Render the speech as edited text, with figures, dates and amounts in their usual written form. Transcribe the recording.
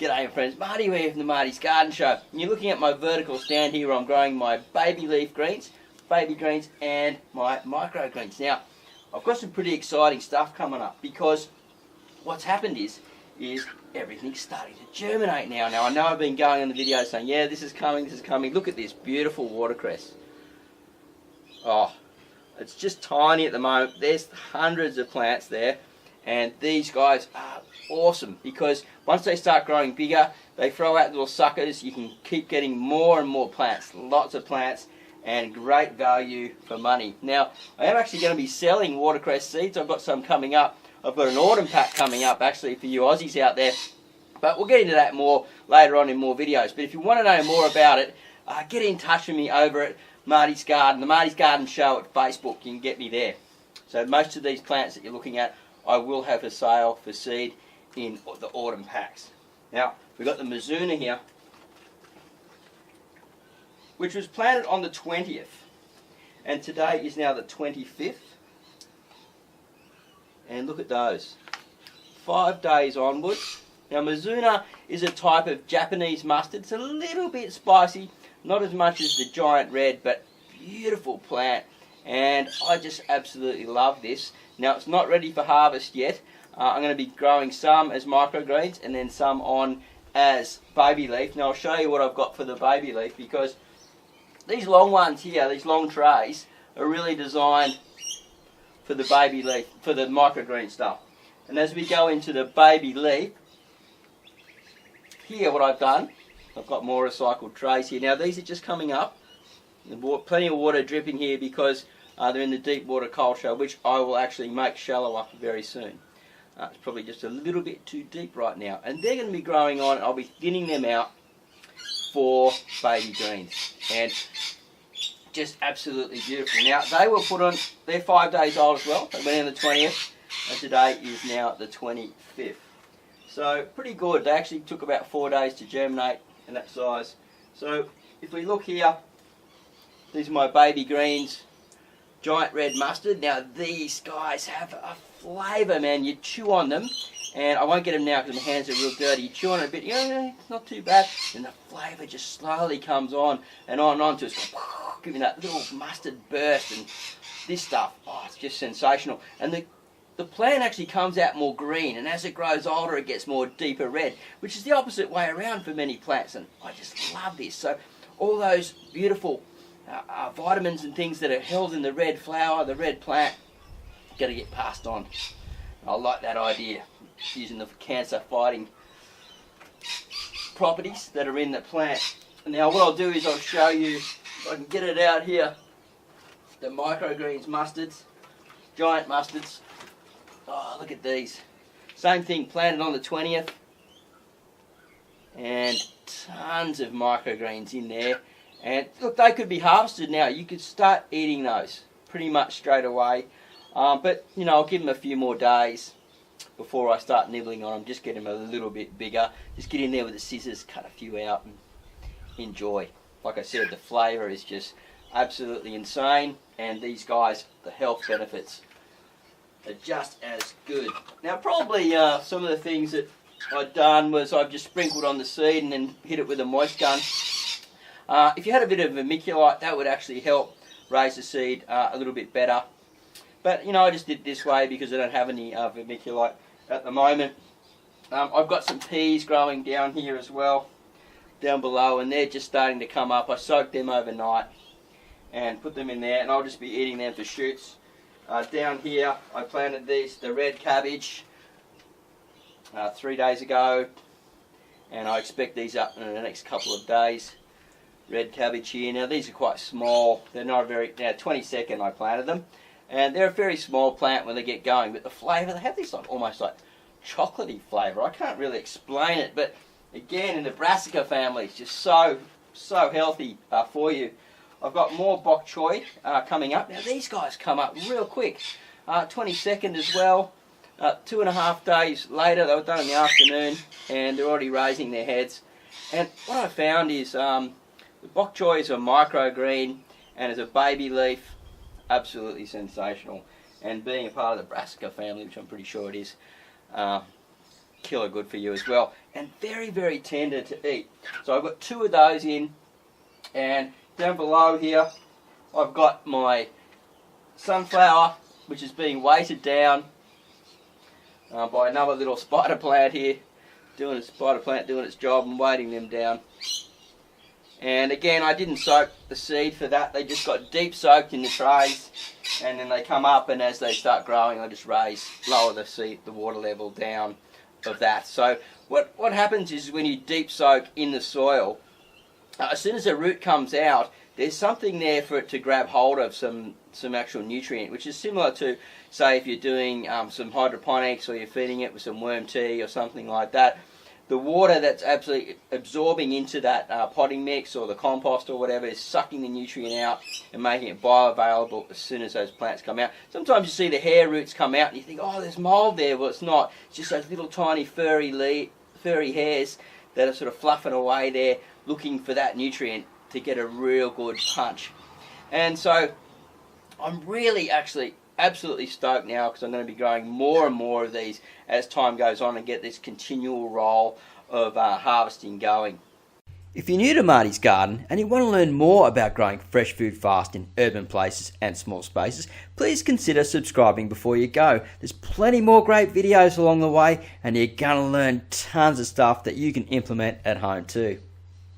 G'day friends, Marty here from the Marty's Garden Show. And you're looking at my vertical stand here where I'm growing my baby leaf greens, baby greens and my microgreens. Now, I've got some pretty exciting stuff coming up because what's happened is everything's starting to germinate now. Now, I know I've been going on the video saying, yeah, this is coming, this is coming. Look at this beautiful watercress. Oh, it's just tiny at the moment. There's hundreds of plants there. And these guys are awesome because once they start growing bigger, they throw out little suckers. You can keep getting more and more plants, lots of plants, and great value for money. Now, I am actually going to be selling watercress seeds. I've got some coming up. I've got an autumn pack coming up actually for you Aussies out there. But we'll get into that more later on in more videos. But if you want to know more about it, get in touch with me over at Marty's Garden, the Marty's Garden Show at Facebook. You can get me there. So most of these plants that you're looking at, I will have for sale for seed in the autumn packs. Now, we've got the Mizuna here, which was planted on the 20th, and today is now the 25th. And look at those, 5 days onwards. Now, Mizuna is a type of Japanese mustard. It's a little bit spicy, not as much as the giant red, but beautiful plant. And I just absolutely love this. Now, it's not ready for harvest yet. I'm going to be growing some as microgreens and then some on as baby leaf. Now, I'll show you what I've got for the baby leaf because these long ones here, these long trays, are really designed for the baby leaf, for the microgreen stuff. And as we go into the baby leaf, here what I've done, I've got more recycled trays here. Now, these are just coming up. Plenty of water dripping here because they're in the deep water culture, which I will actually make shallower very soon. It's probably just a little bit too deep right now. And they're going to be growing on. I'll be thinning them out for baby greens. And just absolutely beautiful. Now, they were put on, they're 5 days old as well. They went in the 20th. And today is now the 25th. So, pretty good. They actually took about 4 days to germinate in that size. So, if we look here, these are my baby greens, giant red mustard. Now these guys have a flavour, man. You chew on them, and I won't get them now because my hands are real dirty. You chew on it a bit, yeah, it's not too bad. And the flavour just slowly comes on and on to us, giving that little mustard burst. And this stuff, oh, it's just sensational. And the plant actually comes out more green, and as it grows older, it gets more deeper red, which is the opposite way around for many plants. And I just love this. So all those beautiful vitamins and things that are held in the red flower, the red plant, got to get passed on. I like that idea, using the cancer fighting properties that are in the plant. Now what I'll do is I'll show you, if I can get it out here, the microgreens mustards, giant mustards. Oh, look at these. Same thing, planted on the 20th, and tons of microgreens in there. And look, they could be harvested now. You could start eating those pretty much straight away. But, you know, I'll give them a few more days before I start nibbling on them. Just get them a little bit bigger. Just get in there with the scissors, cut a few out and enjoy. Like I said, the flavour is just absolutely insane. And these guys, the health benefits are just as good. Now, probably some of the things that I've done was I've just sprinkled on the seed and then hit it with a moist gun. If you had a bit of vermiculite, that would actually help raise the seed a little bit better. But, you know, I just did it this way because I don't have any vermiculite at the moment. I've got some peas growing down here as well, down below, and they're just starting to come up. I soaked them overnight and put them in there, and I'll just be eating them for shoots. Down here, I planted the red cabbage 3 days ago, and I expect these up in the next couple of days. Red cabbage here. Now these are quite small. They're not very, 22nd I planted them. And they're a very small plant when they get going. But the flavour, they have this like almost like chocolatey flavour. I can't really explain it. But again, in the Brassica family, it's just so healthy for you. I've got more bok choy coming up. Now these guys come up real quick. 22nd as well. 2.5 days later, they were done in the afternoon. And they're already raising their heads. And what I found is the bok choy is a microgreen, and as a baby leaf, absolutely sensational. And being a part of the Brassica family, which I'm pretty sure it is, killer good for you as well. and very, very tender to eat. So I've got 2 of those in, and down below here I've got my sunflower, which is being weighted down by another little spider plant here, doing its job and weighting them down. And again, I didn't soak the seed for that. They just got deep soaked in the trays, and then they come up, and as they start growing, I just lower the water level down of that. So what happens is when you deep soak in the soil, as soon as a root comes out, there's something there for it to grab hold of, some actual nutrient, which is similar to, say, if you're doing some hydroponics or you're feeding it with some worm tea or something like that. The water that's absolutely absorbing into that potting mix or the compost or whatever is sucking the nutrient out and making it bioavailable as soon as those plants come out. Sometimes you see the hair roots come out and you think, oh, there's mold there. Well, it's not. It's just those little tiny furry hairs that are sort of fluffing away there looking for that nutrient to get a real good punch. And so I'm really actually absolutely stoked now, because I'm going to be growing more and more of these as time goes on and get this continual roll of harvesting going. If you're new to Marty's Garden and you want to learn more about growing fresh food fast in urban places and small spaces, please consider subscribing before you go. There's plenty more great videos along the way, and you're going to learn tons of stuff that you can implement at home too.